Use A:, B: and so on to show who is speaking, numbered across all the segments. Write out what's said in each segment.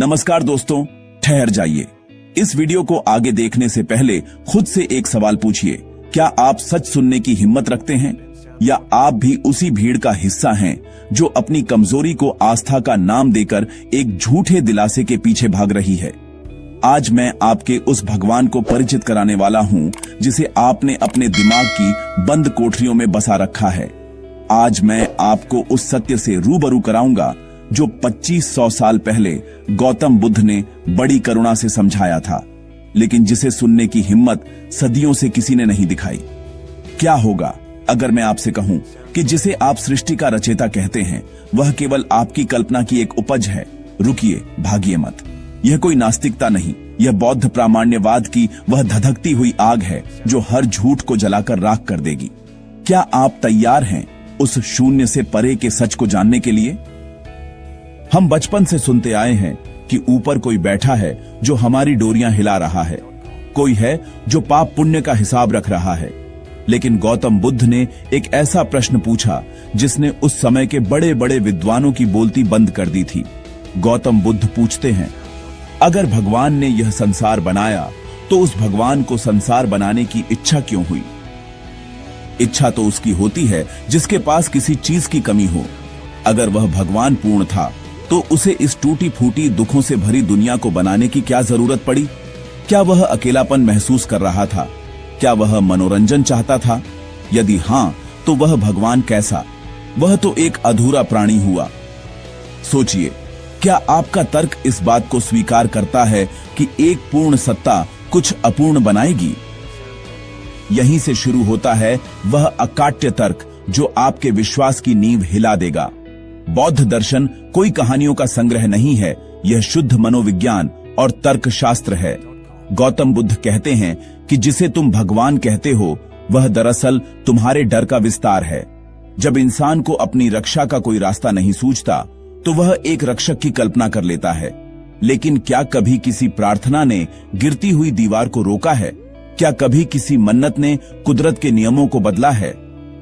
A: नमस्कार दोस्तों, ठहर जाइए। इस वीडियो को आगे देखने से पहले खुद से एक सवाल पूछिए, क्या आप सच सुनने की हिम्मत रखते हैं या आप भी उसी भीड़ का हिस्सा हैं जो अपनी कमजोरी को आस्था का नाम देकर एक झूठे दिलासे के पीछे भाग रही है। आज मैं आपके उस भगवान को परिचित कराने वाला हूं जिसे आपने अपने दिमाग की बंद कोठरियों में बसा रखा है। आज मैं आपको उस सत्य से रूबरू कराऊंगा जो 2500 साल पहले गौतम बुद्ध ने बड़ी करुणा से समझाया था, लेकिन जिसे सुनने की हिम्मत सदियों से किसी ने नहीं दिखाई। क्या होगा अगर मैं आपसे कहूं कि जिसे आप सृष्टि का रचयिता कहते हैं वह केवल आपकी कल्पना की एक उपज है? रुकिए, भागिए मत। यह कोई नास्तिकता नहीं, यह बौद्ध प्रामाण्यवाद की वह धधकती हुई आग है जो हर झूठ को जलाकर राख कर देगी। क्या आप तैयार हैं उस शून्य से परे के सच को जानने के लिए? हम बचपन से सुनते आए हैं कि ऊपर कोई बैठा है जो हमारी डोरियां हिला रहा है, कोई है जो पाप पुण्य का हिसाब रख रहा है। लेकिन गौतम बुद्ध ने एक ऐसा प्रश्न पूछा जिसने उस समय के बड़े बड़े विद्वानों की बोलती बंद कर दी थी। गौतम बुद्ध पूछते हैं, अगर भगवान ने यह संसार बनाया तो उस भगवान को संसार बनाने की इच्छा क्यों हुई? इच्छा तो उसकी होती है जिसके पास किसी चीज की कमी हो। अगर वह भगवान पूर्ण था तो उसे इस टूटी फूटी दुखों से भरी दुनिया को बनाने की क्या जरूरत पड़ी? क्या वह अकेलापन महसूस कर रहा था? क्या वह मनोरंजन चाहता था? यदि हां, तो वह भगवान कैसा? वह तो एक अधूरा प्राणी हुआ। सोचिए, क्या आपका तर्क इस बात को स्वीकार करता है कि एक पूर्ण सत्ता कुछ अपूर्ण बनाएगी? यहीं से शुरू होता है वह अकाट्य तर्क जो आपके विश्वास की नींव हिला देगा। बौद्ध दर्शन कोई कहानियों का संग्रह नहीं है, यह शुद्ध मनोविज्ञान और तर्कशास्त्र है। गौतम बुद्ध कहते हैं कि जिसे तुम भगवान कहते हो वह दरअसल तुम्हारे डर का विस्तार है। जब इंसान को अपनी रक्षा का कोई रास्ता नहीं सूझता तो वह एक रक्षक की कल्पना कर लेता है। लेकिन क्या कभी किसी प्रार्थना ने गिरती हुई दीवार को रोका है? क्या कभी किसी मन्नत ने कुदरत के नियमों को बदला है?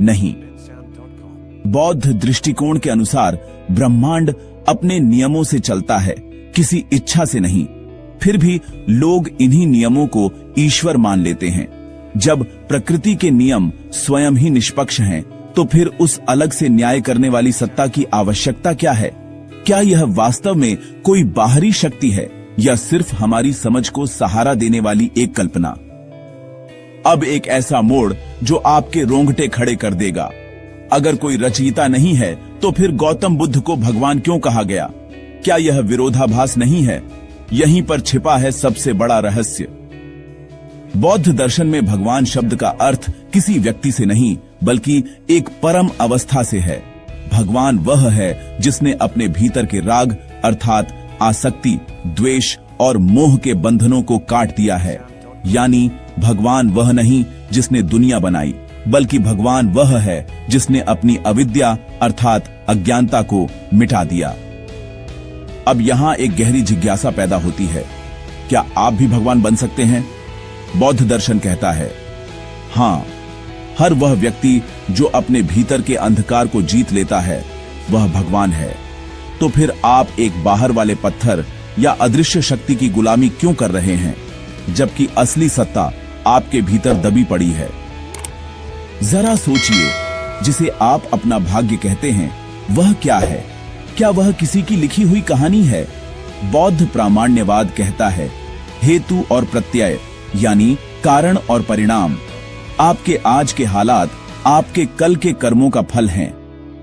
A: नहीं। बौद्ध दृष्टिकोण के अनुसार ब्रह्मांड अपने नियमों से चलता है, किसी इच्छा से नहीं। फिर भी लोग इन्हीं नियमों को ईश्वर मान लेते हैं। जब प्रकृति के नियम स्वयं ही निष्पक्ष हैं, तो फिर उस अलग से न्याय करने वाली सत्ता की आवश्यकता क्या है? क्या यह वास्तव में कोई बाहरी शक्ति है या सिर्फ हमारी समझ को सहारा देने वाली एक कल्पना? अब एक ऐसा मोड़ जो आपके रोंगटे खड़े कर देगा। अगर कोई रचयिता नहीं है तो फिर गौतम बुद्ध को भगवान क्यों कहा गया? क्या यह विरोधाभास नहीं है? यहीं पर छिपा है सबसे बड़ा रहस्य। बौद्ध दर्शन में भगवान शब्द का अर्थ किसी व्यक्ति से नहीं बल्कि एक परम अवस्था से है। भगवान वह है जिसने अपने भीतर के राग अर्थात आसक्ति, द्वेष और मोह के बंधनों को काट दिया है। यानी भगवान वह नहीं जिसने दुनिया बनाई, बल्कि भगवान वह है जिसने अपनी अविद्या अर्थात अज्ञानता को मिटा दिया। अब यहां एक गहरी जिज्ञासा पैदा होती है, क्या आप भी भगवान बन सकते हैं? बौद्ध दर्शन कहता है, हां, हर वह व्यक्ति जो अपने भीतर के अंधकार को जीत लेता है वह भगवान है। तो फिर आप एक बाहर वाले पत्थर या अदृश्य शक्ति की गुलामी क्यों कर रहे हैं, जबकि असली सत्ता आपके भीतर दबी पड़ी है? जरा सोचिए, जिसे आप अपना भाग्य कहते हैं वह क्या है? क्या वह किसी की लिखी हुई कहानी है? बौद्ध प्रामाण्यवाद कहता है, हेतु और प्रत्यय यानी कारण और परिणाम आपके आज के हालात आपके कल के कर्मों का फल हैं।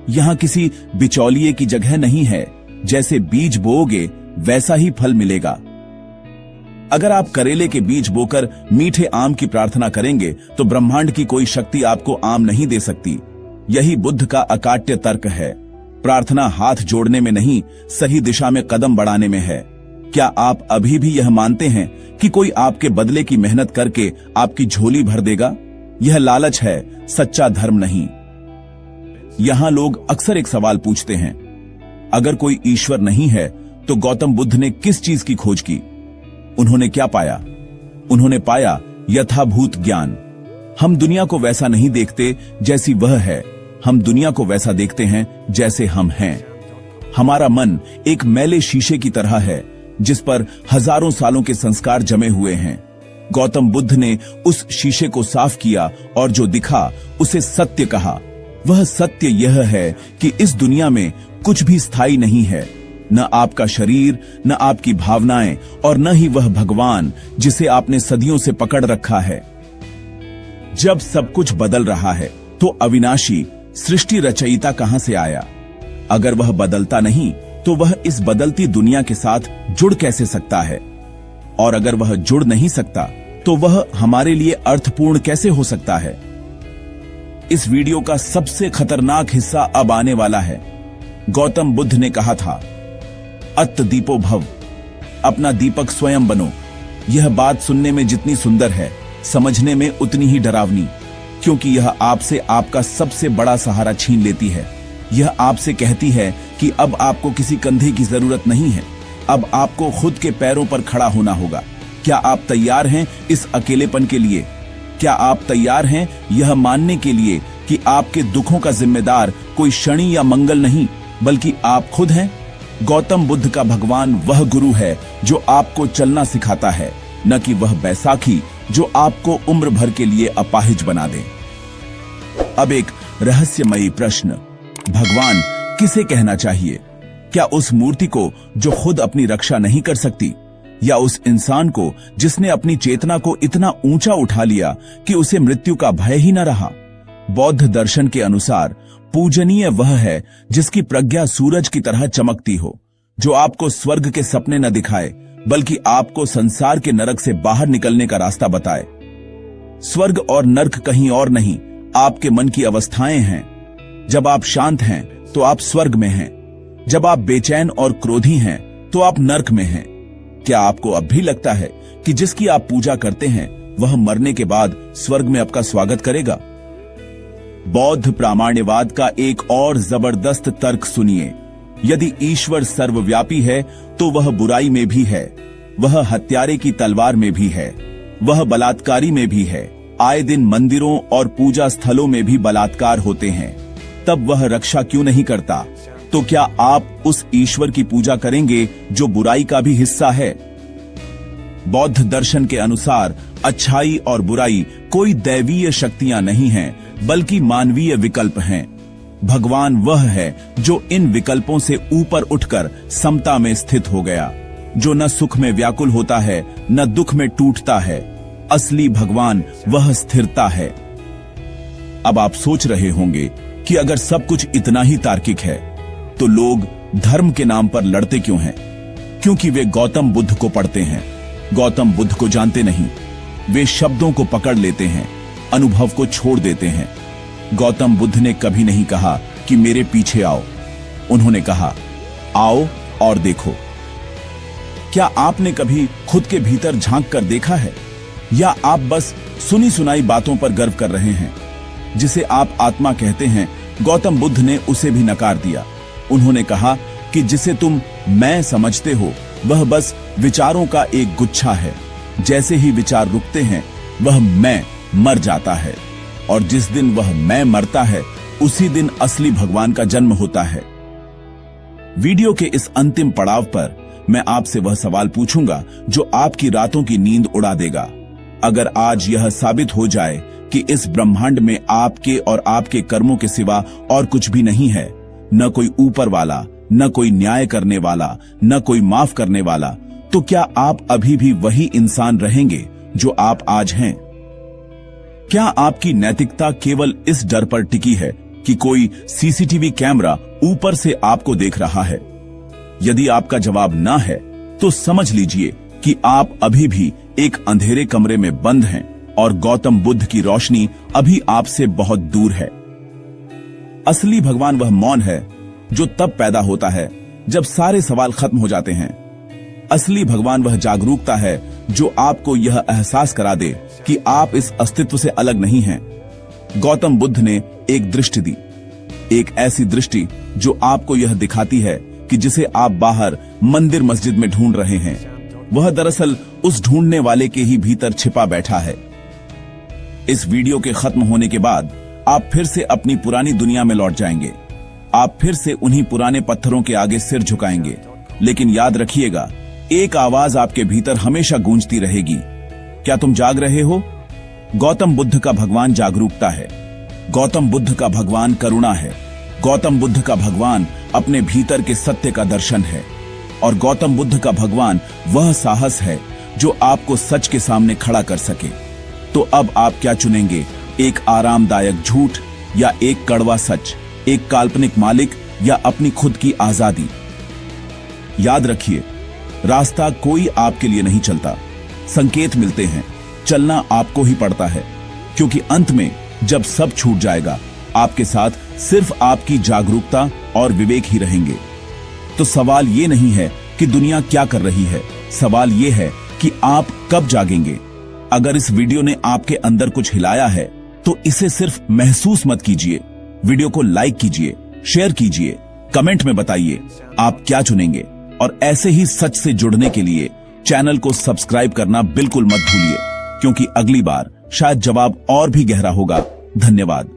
A: यहां किसी बिचौलिए की जगह नहीं है। जैसे बीज बोओगे वैसा ही फल मिलेगा। अगर आप करेले के बीज बोकर मीठे आम की प्रार्थना करेंगे तो ब्रह्मांड की कोई शक्ति आपको आम नहीं दे सकती। यही बुद्ध का अकाट्य तर्क है। प्रार्थना हाथ जोड़ने में नहीं, सही दिशा में कदम बढ़ाने में है। क्या आप अभी भी यह मानते हैं कि कोई आपके बदले की मेहनत करके आपकी झोली भर देगा? यह लालच है, सच्चा धर्म नहीं। यहां लोग अक्सर एक सवाल पूछते हैं, अगर कोई ईश्वर नहीं है तो गौतम बुद्ध ने किस चीज की खोज की? उन्होंने क्या पाया? उन्होंने पाया यथाभूत ज्ञान। हम दुनिया को वैसा नहीं देखते जैसी वह है, हम दुनिया को वैसा देखते हैं जैसे हम हैं। हमारा मन एक मैले शीशे की तरह है जिस पर हजारों सालों के संस्कार जमे हुए हैं। गौतम बुद्ध ने उस शीशे को साफ किया और जो दिखा उसे सत्य कहा। वह सत्य यह है कि इस दुनिया में कुछ भी स्थायी नहीं है, न आपका शरीर, न आपकी भावनाएं और न ही वह भगवान जिसे आपने सदियों से पकड़ रखा है। जब सब कुछ बदल रहा है तो अविनाशी सृष्टि रचयिता कहां से आया? अगर वह बदलता नहीं तो वह इस बदलती दुनिया के साथ जुड़ कैसे सकता है? और अगर वह जुड़ नहीं सकता तो वह हमारे लिए अर्थपूर्ण कैसे हो सकता है? इस वीडियो का सबसे खतरनाक हिस्सा अब आने वाला है। गौतम बुद्ध ने कहा था, अत्त दीपो भव, अपना दीपक स्वयं बनो। यह बात सुनने में जितनी सुंदर है, समझने में उतनी ही डरावनी, क्योंकि यह आपसे आपका सबसे बड़ा सहारा छीन लेती है। यह आपसे कहती है कि अब आपको किसी कंधे की जरूरत नहीं है, अब आपको खुद के पैरों पर खड़ा होना होगा। क्या आप तैयार हैं इस अकेलेपन के लिए? क्या आप तैयार हैं यह मानने के लिए कि आपके दुखों का जिम्मेदार कोई शनि या मंगल नहीं, बल्कि आप खुद हैं? गौतम बुद्ध का भगवान वह गुरु है जो आपको चलना सिखाता है, न कि वह बैसाखी जो आपको उम्र भर के लिए अपाहिज बना दे। अब एक रहस्यमयी प्रश्न, भगवान किसे कहना चाहिए? क्या उस मूर्ति को जो खुद अपनी रक्षा नहीं कर सकती, या उस इंसान को जिसने अपनी चेतना को इतना ऊंचा उठा लिया कि उसे मृत्यु का भय ही न रहा? बौद्ध दर्शन के अनुसार पूजनीय वह है जिसकी प्रज्ञा सूरज की तरह चमकती हो, जो आपको स्वर्ग के सपने न दिखाए बल्कि आपको संसार के नरक से बाहर निकलने का रास्ता बताए। स्वर्ग और नरक कहीं और नहीं, आपके मन की अवस्थाएं हैं। जब आप शांत हैं तो आप स्वर्ग में हैं, जब आप बेचैन और क्रोधी हैं तो आप नरक में हैं। क्या आपको अब भी लगता है कि जिसकी आप पूजा करते हैं वह मरने के बाद स्वर्ग में आपका स्वागत करेगा? बौद्ध प्रामाण्यवाद का एक और जबरदस्त तर्क सुनिए। यदि ईश्वर सर्वव्यापी है तो वह बुराई में भी है, वह हत्यारे की तलवार में भी है, वह बलात्कारी में भी है। आए दिन मंदिरों और पूजा स्थलों में भी बलात्कार होते हैं, तब वह रक्षा क्यों नहीं करता? तो क्या आप उस ईश्वर की पूजा करेंगे जो बुराई का भी हिस्सा है? बौद्ध दर्शन के अनुसार अच्छाई और बुराई कोई दैवीय शक्तियां नहीं हैं, बल्कि मानवीय विकल्प हैं। भगवान वह है जो इन विकल्पों से ऊपर उठकर समता में स्थित हो गया, जो न सुख में व्याकुल होता है न दुख में टूटता है। असली भगवान वह स्थिरता है। अब आप सोच रहे होंगे कि अगर सब कुछ इतना ही तार्किक है तो लोग धर्म के नाम पर लड़ते क्यों हैं? क्योंकि वे गौतम बुद्ध को पढ़ते हैं, गौतम बुद्ध को जानते नहीं। वे शब्दों को पकड़ लेते हैं, अनुभव को छोड़ देते हैं। गौतम बुद्ध ने कभी नहीं कहा कि मेरे पीछे आओ, उन्होंने कहा आओ और देखो। क्या आपने कभी खुद के भीतर झांक कर देखा है, या आप बस सुनी सुनाई बातों पर गर्व कर रहे हैं? जिसे आप आत्मा कहते हैं, गौतम बुद्ध ने उसे भी नकार दिया। उन्होंने कहा कि जिसे तुम मैं समझते हो वह बस विचारों का एक गुच्छा है। जैसे ही विचार रुकते हैं वह मैं मर जाता है, और जिस दिन वह मैं मरता है उसी दिन असली भगवान का जन्म होता है। वीडियो के इस अंतिम पड़ाव पर मैं आपसे वह सवाल पूछूंगा जो आपकी रातों की नींद उड़ा देगा। अगर आज यह साबित हो जाए कि इस ब्रह्मांड में आपके और आपके कर्मों के सिवा और कुछ भी नहीं है, न कोई ऊपर वाला, न कोई न्याय करने वाला, न कोई माफ करने वाला, तो क्या आप अभी भी वही इंसान रहेंगे जो आप आज हैं? क्या आपकी नैतिकता केवल इस डर पर टिकी है कि कोई सीसीटीवी कैमरा ऊपर से आपको देख रहा है? यदि आपका जवाब ना है तो समझ लीजिए कि आप अभी भी एक अंधेरे कमरे में बंद हैं और गौतम बुद्ध की रोशनी अभी आपसे बहुत दूर है। असली भगवान वह मौन है जो तब पैदा होता है जब सारे सवाल खत्म हो जाते हैं। असली भगवान वह जागरूकता है जो आपको यह एहसास करा दे कि आप इस अस्तित्व से अलग नहीं हैं। गौतम बुद्ध ने एक दृष्टि दी, एक ऐसी दृष्टि जो आपको यह दिखाती है कि जिसे आप बाहर मंदिर मस्जिद में ढूंढ रहे हैं, वह दरअसल उस ढूंढने वाले के ही भीतर छिपा बैठा है। इस वीडियो के खत्म होने के बाद आप फिर से अपनी पुरानी दुनिया में लौट जाएंगे। आप फिर से उन्हीं पुराने पत्थरों के आगे सिर झुकाएंगे। लेकिन याद रखिएगा एक आवाज आपके भीतर हमेशा गूंजती रहेगी। क्या तुम जाग रहे हो? गौतम बुद्ध का भगवान जागरूकता है। गौतम बुद्ध का भगवान करुणा है। गौतम बुद्ध का भगवान अपने भीतर के सत्य का दर्शन है। और गौतम बुद्ध का भगवान वह साहस है जो आपको सच के सामने खड़ा कर सके। तो अब आप क्या चुनेंगे? एक आरामदायक झूठ या एक कड़वा सच? एक काल्पनिक मालिक या अपनी खुद की आजादी? याद रखिए, रास्ता कोई आपके लिए नहीं चलता, संकेत मिलते हैं, चलना आपको ही पड़ता है। क्योंकि अंत में जब सब छूट जाएगा, आपके साथ सिर्फ आपकी जागरूकता और विवेक ही रहेंगे। तो सवाल ये नहीं है कि दुनिया क्या कर रही है, सवाल ये है कि आप कब जागेंगे। अगर इस वीडियो ने आपके अंदर कुछ हिलाया है तो इसे सिर्फ महसूस मत कीजिए, वीडियो को लाइक कीजिए, शेयर कीजिए, कमेंट में बताइए आप क्या चुनेंगे। और ऐसे ही सच से जुड़ने के लिए चैनल को सब्सक्राइब करना बिल्कुल मत भूलिए, क्योंकि अगली बार शायद जवाब और भी गहरा होगा। धन्यवाद।